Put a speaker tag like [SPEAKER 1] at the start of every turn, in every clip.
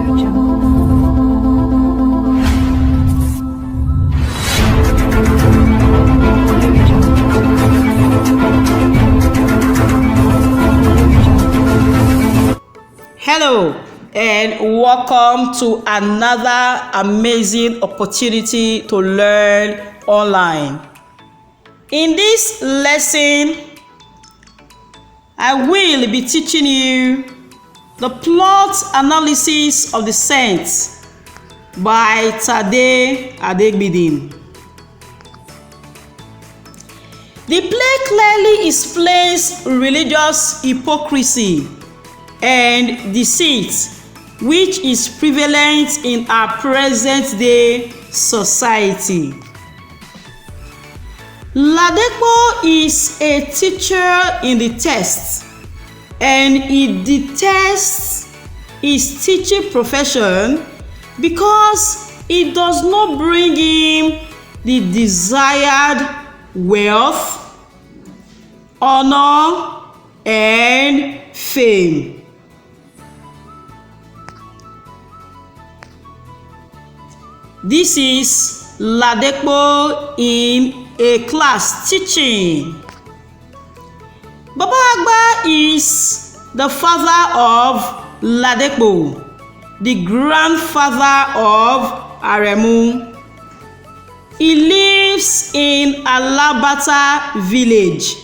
[SPEAKER 1] Hello and welcome to another amazing opportunity to learn online. In this lesson, I will be teaching you the plot analysis of the saints by Tade Adegbidin. The play clearly explains religious hypocrisy and deceit which is prevalent in our present day society. Ladepo is a teacher in the text and he detests his teaching profession because it does not bring him the desired wealth, honor, and fame. This is Ladepo in a class teaching. Baba Agba is the father of Ladepo, the grandfather of Aremu. He lives in Alabata village.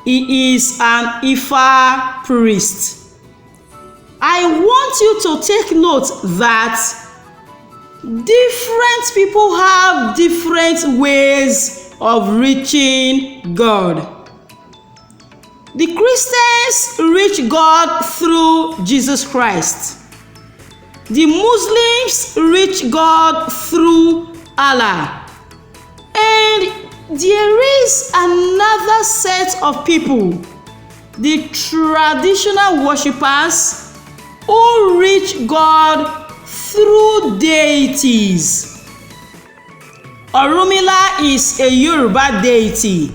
[SPEAKER 1] He is an Ifa priest. I want you to take note that different people have different ways of reaching God. The Christians reach God through Jesus Christ. The Muslims reach God through Allah. And there is another set of people, the traditional worshippers, who reach God through deities. Orunmila is a Yoruba deity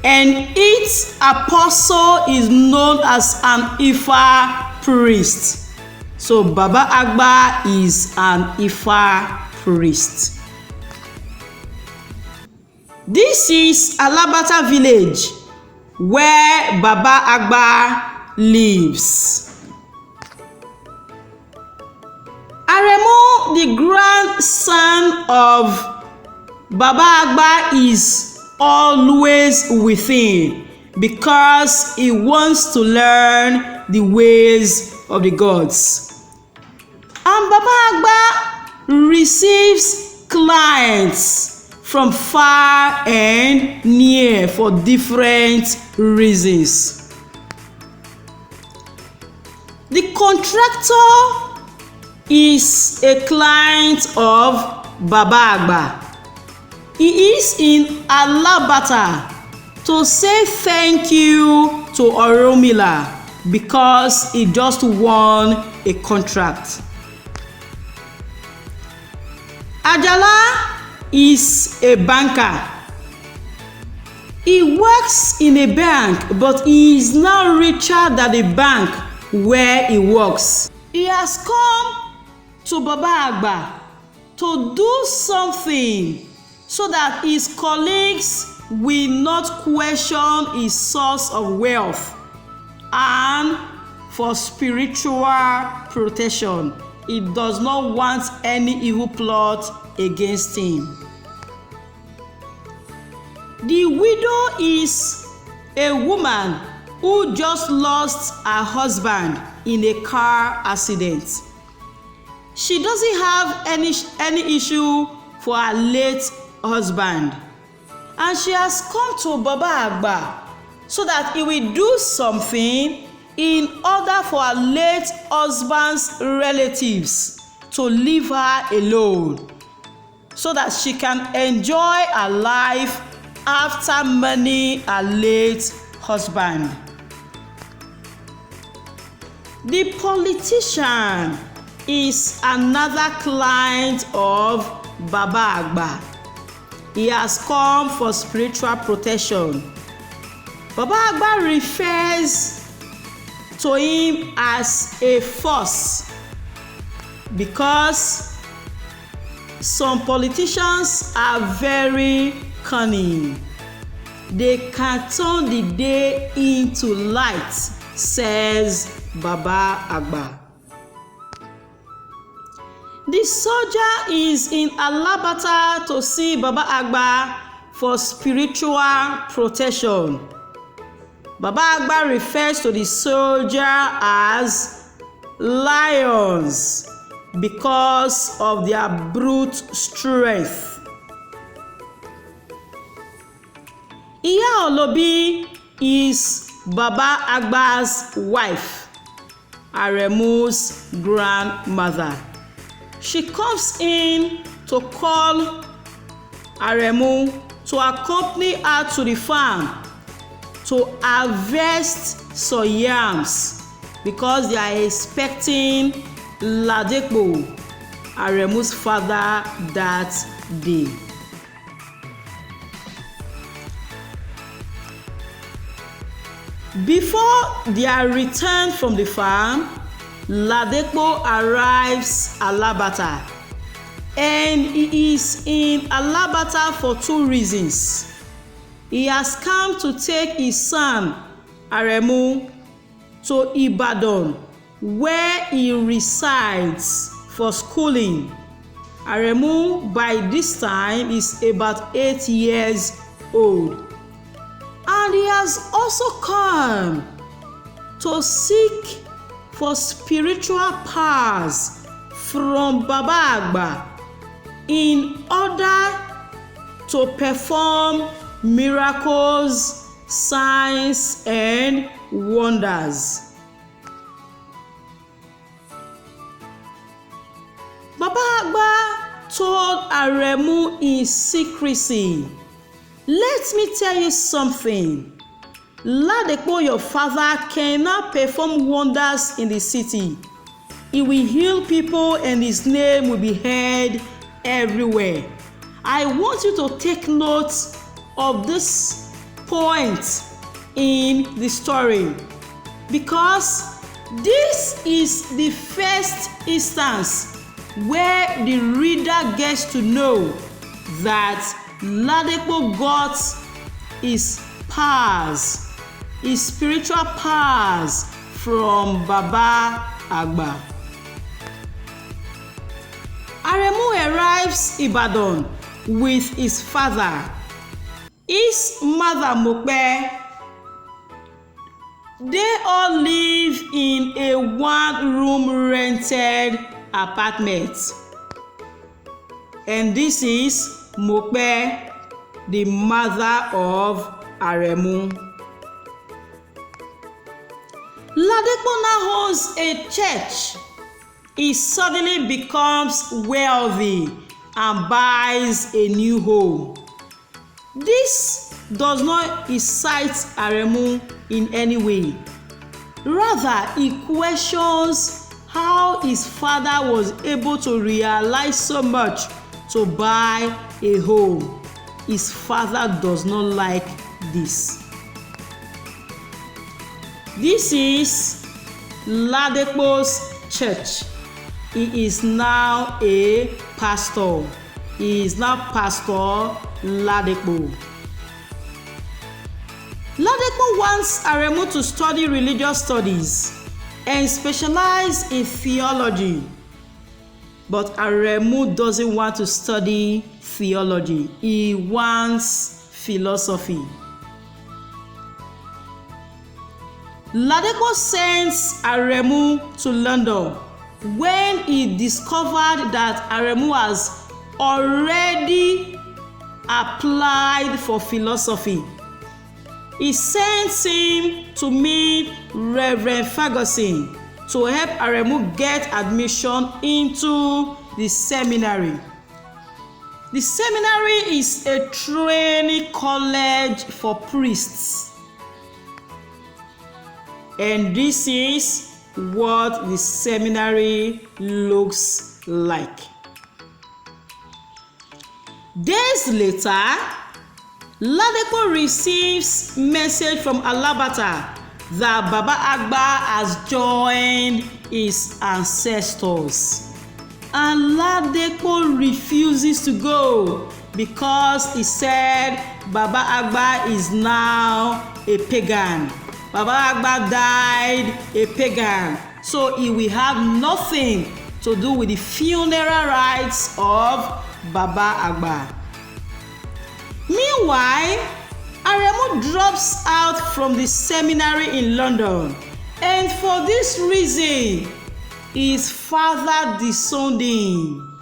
[SPEAKER 1] and its apostle is known as an Ifa priest. So Baba Agba is an Ifa priest. This is Alabata village where Baba Agba lives. Aremu, the grandson of Baba Agba, is always within because he wants to learn the ways of the gods. And Baba Agba receives clients from far and near for different reasons. The contractor is a client of Baba Agba. He is in Alabata to say thank you to Orunmila because he just won a contract. Ajala is a banker. He works in a bank, but he is now richer than the bank where he works. He has come to Baba Agba to do something so that his colleagues will not question his source of wealth, and for spiritual protection. He does not want any evil plot against him. The widow is a woman who just lost her husband in a car accident. She doesn't have any issue for her late husband, and she has come to Baba Agba so that he will do something in order for her late husband's relatives to leave her alone so that she can enjoy her life after mourning her late husband. The politician is another client of Baba Agba. He has come for spiritual protection. Baba Agba refers to him as a force. because some politicians are very cunning. They can turn the day into light, says Baba Agba. The soldier is in Alabata to see Baba Agba for spiritual protection. Baba Agba refers to the soldier as lions because of their brute strength. Iya Olobi is Baba Agba's wife, Aremu's grandmother. She comes in to call Aremu to accompany her to the farm to harvest some yams because they are expecting Ladepo, Aremu's father, that day. Before their return from the farm, Ladepo arrives Alabata, and he is in Alabata for two reasons. He has come to take his son Aremu to Ibadan, where he resides for schooling. Aremu by this time is about 8 years old, and he has also come to seek for spiritual powers from Baba Agba in order to perform miracles, signs, and wonders. Baba Agba told Aremu in secrecy, "Let me tell you something. Ladepo, your father, cannot perform wonders in the city. He will heal people and his name will be heard everywhere. I want you to take note of this point in the story, because this is the first instance where the reader gets to know that Ladepo got his powers, his spiritual powers, from Baba Agba. Aremu arrives Ibadan with his father. His mother Mope, they all live in a one-room rented apartment. And this is Mope, the mother of Aremu. Ladepo now owns a church. He suddenly becomes wealthy and buys a new home. This does not excite Aremu in any way. Rather, he questions how his father was able to realize so much to buy a home. His father does not like this. This is Ladepo's church. He is now a pastor. He is now Pastor Ladepo. Ladepo wants Aremu to study religious studies and specialize in theology. But Aremu doesn't want to study theology. He wants philosophy. Ladepo sends Aremu to London when he discovered that Aremu has already applied for philosophy. He sends him to meet Reverend Ferguson to help Aremu get admission into the seminary. The seminary is a training college for priests. And this is what the seminary looks like. Days later, Ladepo receives message from Alabata that Baba Agba has joined his ancestors. and Ladepo refuses to go because he said Baba Agba is now a pagan. Baba Agba died a pagan, so he will have nothing to do with the funeral rites of Baba Agba. Meanwhile, Aremu drops out from the seminary in London, and for this reason, his father disowned him.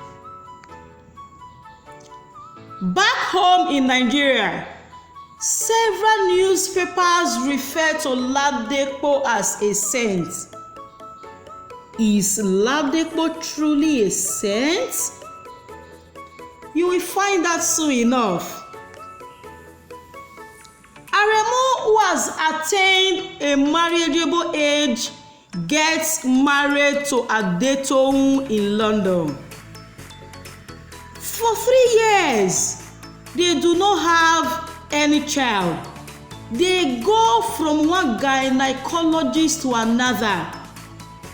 [SPEAKER 1] Back home in Nigeria, several newspapers refer to Ladepo as a saint. Is Ladepo truly a saint? You will find out soon enough. Aremu, who has attained a marriageable age, gets married to Adetohun in London. For 3 years, they do not have any child. They go from one gynecologist to another.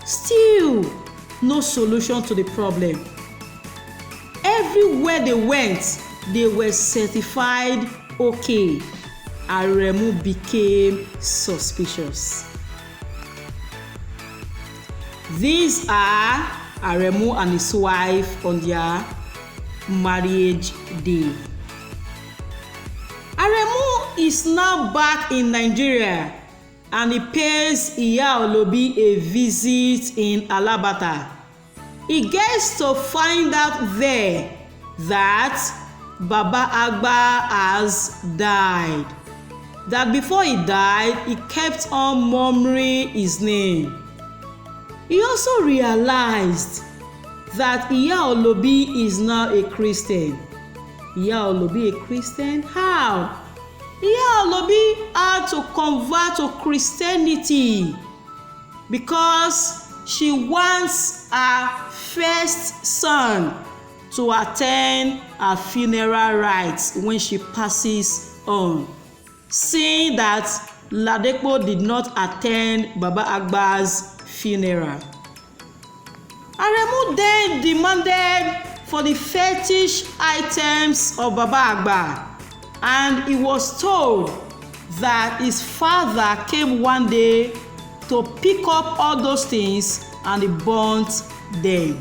[SPEAKER 1] Still, no solution to the problem. Everywhere they went, they were certified okay. Aremu became suspicious. These are Aremu and his wife on their marriage day. Aremu is now back in Nigeria and he pays Iya Olobi a visit in Alabata. He gets to find out there that Baba Agba has died. That before he died, he kept on murmuring his name. He also realized that Iya Olobi is now a Christian. Iya Olobi a Christian? How? Iya Olobi had to convert to Christianity because she wants her first son to attend her funeral rites when she passes on. Seeing that Ladepo did not attend Baba Agba's funeral. Aremu then demanded for the fetish items of Baba Agba, and he was told that his father came one day to pick up all those things and he burnt them.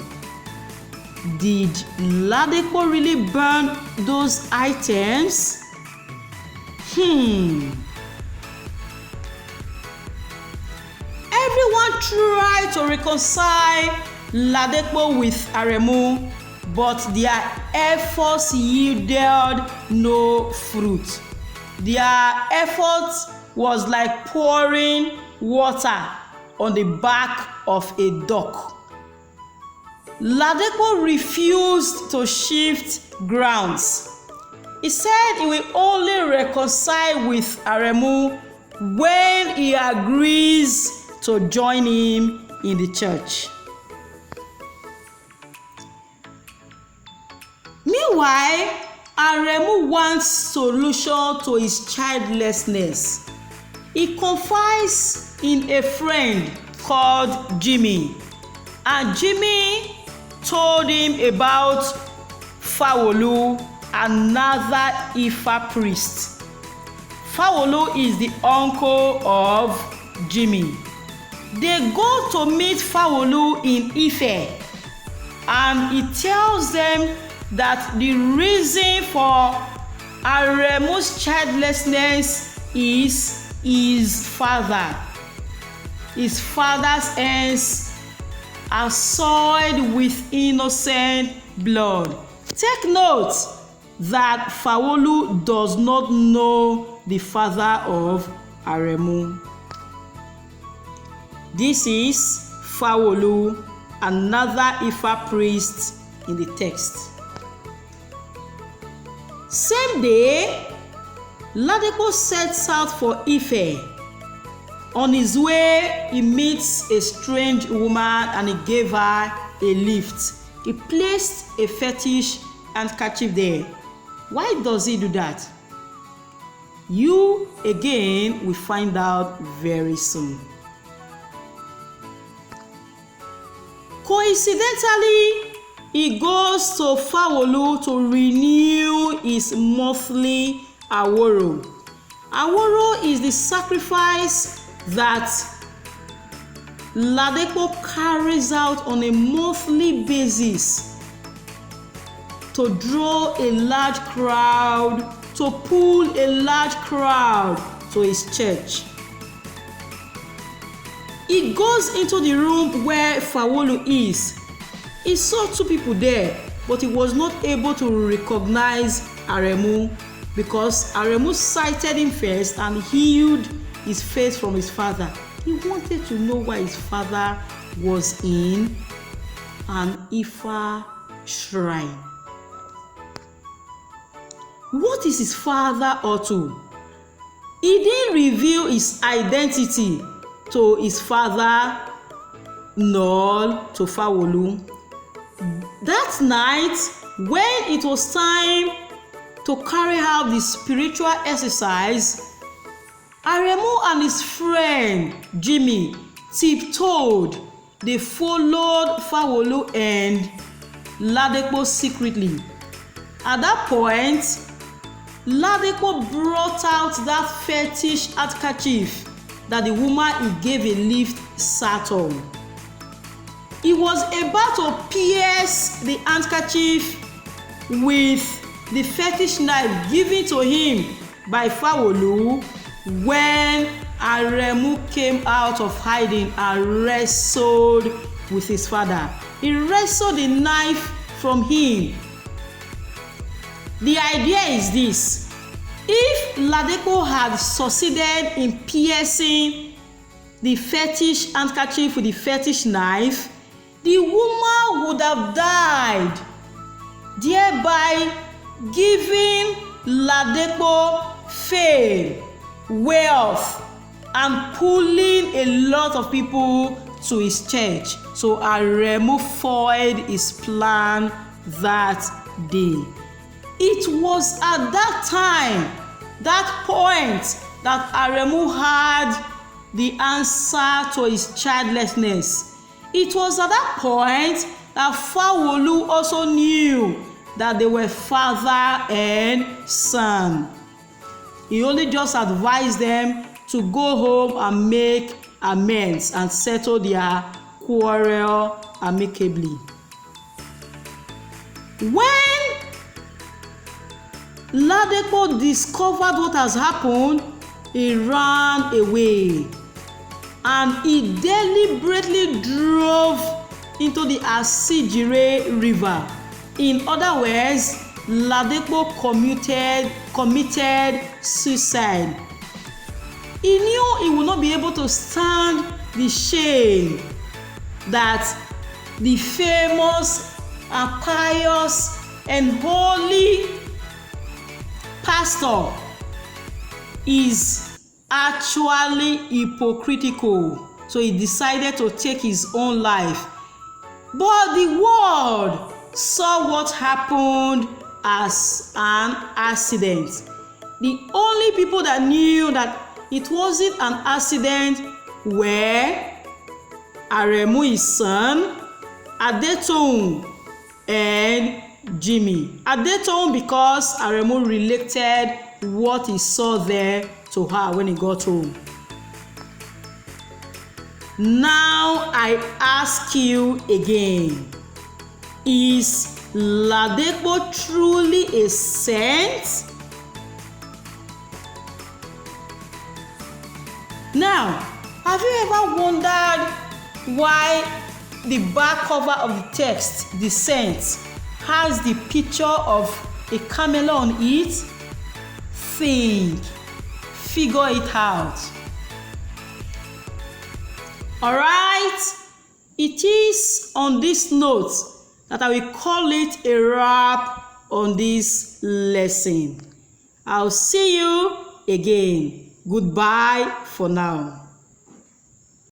[SPEAKER 1] Did Ladepo really burn those items? Everyone tried to reconcile Ladepo with Aremu, but their efforts yielded no fruit. Their efforts was like pouring water on the back of a duck. Ladepo refused to shift grounds. He said he will only reconcile with Aremu when he agrees to join him in the church. Meanwhile, Aremu wants solution to his childlessness. He confides in a friend called Jimmy, and Jimmy told him about Fawolu, another Ifa priest. Fawolu is the uncle of Jimmy. They go to meet Fawolu in Ife, and he tells them that the reason for Aremu's childlessness is his father. His father's hands are soiled with innocent blood. Take note that Fawolu does not know the father of Aremu. This is Fawolu, another Ifa priest in the text. Same day, Ladepo sets out for Ife. On his way, he meets a strange woman and he gave her a lift. He placed a fetish handkerchief there. Why does he do that? You again will find out very soon. Coincidentally, he goes to Fawolu to renew his monthly aworo. Aworo is the sacrifice that Ladepo carries out on a monthly basis to draw a large crowd, to pull a large crowd to his church. He goes into the room where Fawolu is. He saw two people there, but he was not able to recognize Aremu because Aremu sighted him first and hid his face from his father. He wanted to know why his father was in an Ifa shrine. What is his father up to? He didn't reveal his identity to his father nor to Fawolu. That night, when it was time to carry out the spiritual exercise, Aremu and his friend Jimmy tiptoed. They followed Fawolu and Ladepo secretly. At that point, Ladepo brought out that fetish handkerchief that the woman he gave a lift sat on. He was about to pierce the handkerchief with the fetish knife given to him by Fawolu when Aremu came out of hiding and wrestled with his father. He wrestled the knife from him. The idea is this: if Ladepo had succeeded in piercing the fetish handkerchief with the fetish knife, the woman would have died, thereby giving Ladepo fame, wealth, and pulling a lot of people to his church. So Aremu foiled his plan that day. It was at that time, that point, that Aremu had the answer to his childlessness. It was at that point that Fawolu also knew that they were father and son. He only just advised them to go home and make amends and settle their quarrel amicably. When Ladepo discovered what has happened, he ran away and he deliberately drove into the Asijire River. In other words, Ladepo committed suicide. He knew he would not be able to stand the shame that the famous and pious and holy pastor is actually hypocritical. So he decided to take his own life. But the world saw what happened as an accident. The only people that knew that it wasn't an accident were Aremu, his son, Adetoun, and Jimmy. Adetoun because Aremu related what he saw there to her when he got home. Now I ask you again, is Ladepo truly a saint? Now, have you ever wondered why the back cover of the text, the saint, has the picture of a camel on it? Think, figure it out. Alright, it is on this note that I will call it a wrap on this lesson. I'll see you again. Goodbye for now.